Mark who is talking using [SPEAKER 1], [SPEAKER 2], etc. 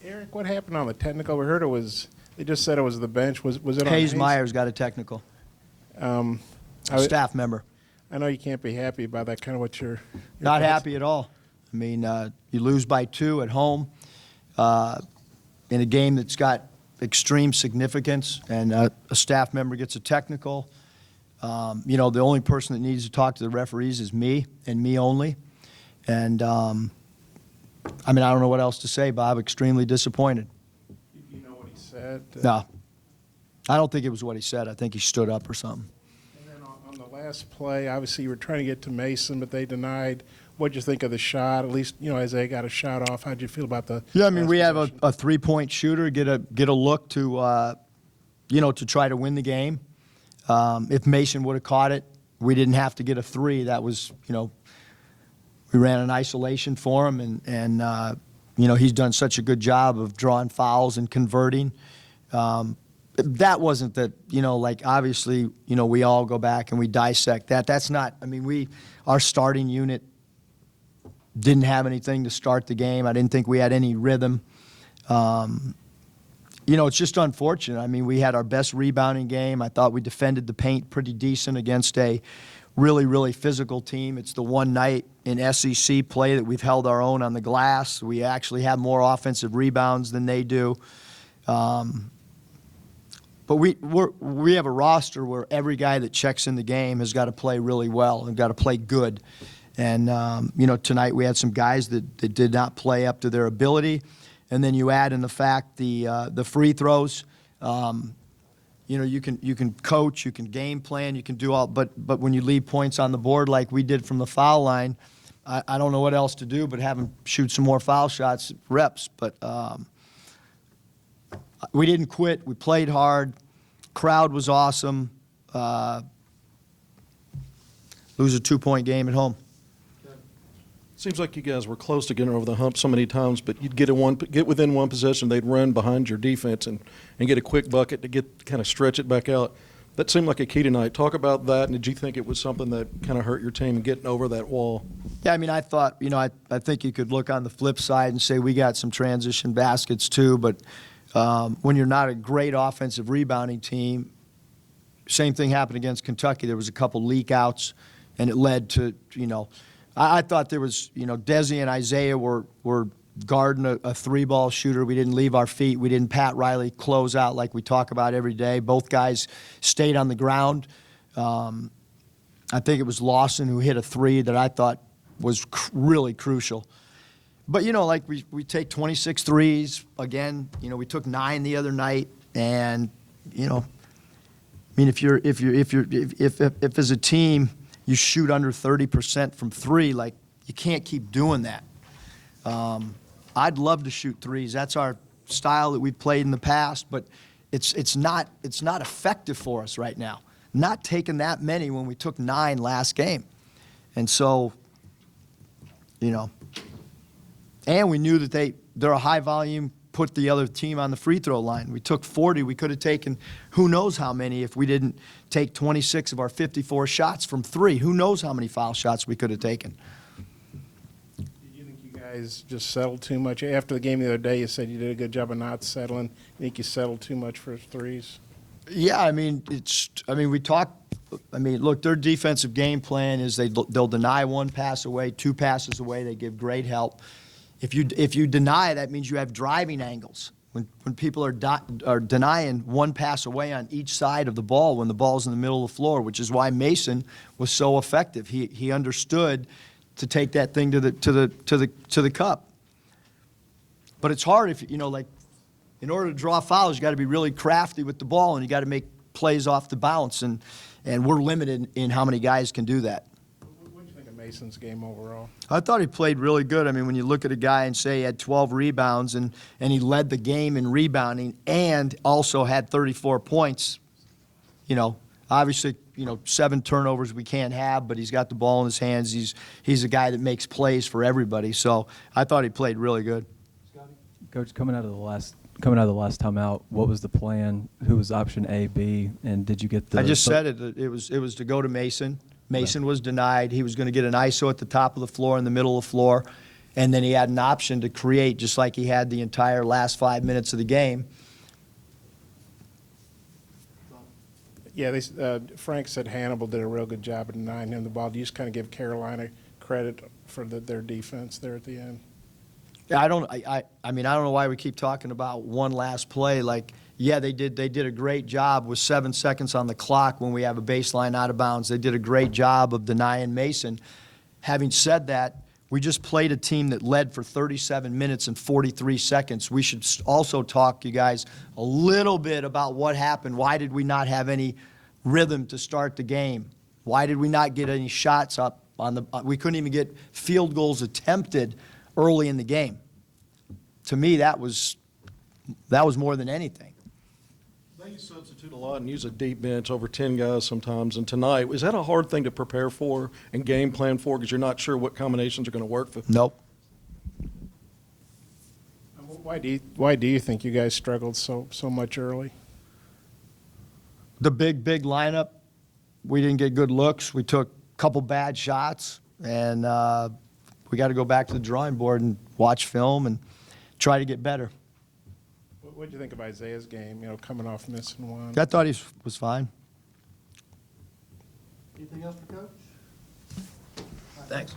[SPEAKER 1] Eric, what happened on the technical? We heard they just said it was the bench. Was it on
[SPEAKER 2] Hayes Myers got a technical.
[SPEAKER 1] Um,
[SPEAKER 2] Staff member.
[SPEAKER 1] I know you can't be happy about that, kind of what you're
[SPEAKER 2] Not happy at all. I mean, you lose by 2 at home in a game that's got extreme significance, and a staff member gets a technical. You know, the only person that needs to talk to the referees is me, and me only. And, I mean, I don't know what else to say, Bob. Extremely disappointed.
[SPEAKER 1] You know what he said?
[SPEAKER 2] No. I don't think it was what he said. I think he stood up or something.
[SPEAKER 1] And then on the last play, obviously you were trying to get to Mason, but they denied. What'd you think of the shot? At least, you know, Isaiah got a shot off. How'd you feel about the
[SPEAKER 2] Yeah, I mean,
[SPEAKER 1] last
[SPEAKER 2] we have
[SPEAKER 1] possession?
[SPEAKER 2] a three-point shooter, get a look to, you know, to try to win the game. If Mason would have caught it, we didn't have to get a 3. That was, you know, we ran an isolation for him, and you know, he's done such a good job of drawing fouls and converting. That wasn't that, you know, like obviously, you know, we all go back and we dissect that. That's not, I mean, our starting unit didn't have anything to start the game. I didn't think we had any rhythm. You know, it's just unfortunate. I mean, we had our best rebounding game. I thought we defended the paint pretty decent against a really, really physical team. It's the one night in SEC play that we've held our own on the glass. We actually have more offensive rebounds than they do. But we have a roster where every guy that checks in the game has got to play really well and got to play good. And, you know, tonight we had some guys that did not play up to their ability. And then you add in the fact the free throws. You know, you can coach, you can game plan, you can do all, but when you leave points on the board like we did from the foul line, I don't know what else to do but have them shoot some more foul shots, reps. But we didn't quit. We played hard. Crowd was awesome. Lose a 2-point game at home.
[SPEAKER 3] Seems like you guys were close to getting over the hump so many times, but you'd get within one possession, they'd run behind your defense and get a quick bucket to get kind of stretch it back out. That seemed like a key tonight. Talk about that, and did you think it was something that kind of hurt your team in getting over that wall?
[SPEAKER 2] Yeah, I mean, I thought, you know, I think you could look on the flip side and say we got some transition baskets too, but when you're not a great offensive rebounding team, same thing happened against Kentucky. There was a couple leak outs, and it led to, you know, I thought there was, you know, Desi and Isaiah were guarding a three-ball shooter. We didn't leave our feet. We didn't Pat Riley close out like we talk about every day. Both guys stayed on the ground. I think it was Lawson who hit a 3 that I thought was really crucial. But, you know, like we take 26 threes. Again, you know, we took 9 the other night. And, you know, I mean, if as a team you shoot under 30% from 3, like, you can't keep doing that. I'd love to shoot threes. That's our style that we've played in the past, but it's not effective for us right now. Not taking that many when we took 9 last game. And so, you know, and we knew that they're a high volume, put the other team on the free throw line. We took 40. We could have taken who knows how many if we didn't take 26 of our 54 shots from 3. Who knows how many foul shots we could have taken.
[SPEAKER 1] Do you think you guys just settled too much? After the game the other day, you said you did a good job of not settling. You think you settled too much for threes?
[SPEAKER 2] Yeah, I mean, we talked. I mean, look, their defensive game plan is they'll deny 1 pass away, 2 passes away. They give great help. If you deny, that means you have driving angles. When people are denying 1 pass away on each side of the ball when the ball's in the middle of the floor, which is why Mason was so effective. He understood to take that thing to the cup. But it's hard if, you know, like, in order to draw fouls, you got to be really crafty with the ball, and you got to make plays off the bounce, and we're limited in how many guys can do that.
[SPEAKER 1] What do you think of Mason's game overall?
[SPEAKER 2] I thought he played really good. I mean, when you look at a guy and say he had 12 rebounds and he led the game in rebounding and also had 34 points, you know, obviously, you know, 7 turnovers we can't have, but he's got the ball in his hands. He's a guy that makes plays for everybody. So I thought he played really good.
[SPEAKER 4] Coach, coming out of the last timeout, what was the plan? Who was option A, B, and did you get the?
[SPEAKER 2] I just said it. It was to go to Mason. Mason was denied. He was going to get an ISO at the top of the floor, in the middle of the floor, and then he had an option to create just like he had the entire last 5 minutes of the game.
[SPEAKER 1] Yeah, Frank said Hannibal did a real good job of denying him the ball. Do you just kind of give Carolina credit for their defense there at the end?
[SPEAKER 2] Yeah, I mean, I don't know why we keep talking about one last play. Like, yeah, they did a great job with 7 seconds on the clock when we have a baseline out of bounds. They did a great job of denying Mason. Having said that, we just played a team that led for 37 minutes and 43 seconds. We should also talk, you guys, a little bit about what happened. Why did we not have any rhythm to start the game? Why did we not get any shots up on the – we couldn't even get field goals attempted early in the game. To me, that was more than anything.
[SPEAKER 3] They substitute a lot and use a deep bench over 10 guys sometimes. And tonight, is that a hard thing to prepare for and game plan for because you're not sure what combinations are going to work for?
[SPEAKER 2] Nope.
[SPEAKER 1] Why do you think you guys struggled so much early?
[SPEAKER 2] The big lineup, we didn't get good looks. We took a couple bad shots, and we got to go back to the drawing board and watch film and try to get better.
[SPEAKER 1] What did you think of Isaiah's game, coming off missing one?
[SPEAKER 2] I thought he was fine.
[SPEAKER 5] Anything else for Coach?
[SPEAKER 2] Thanks.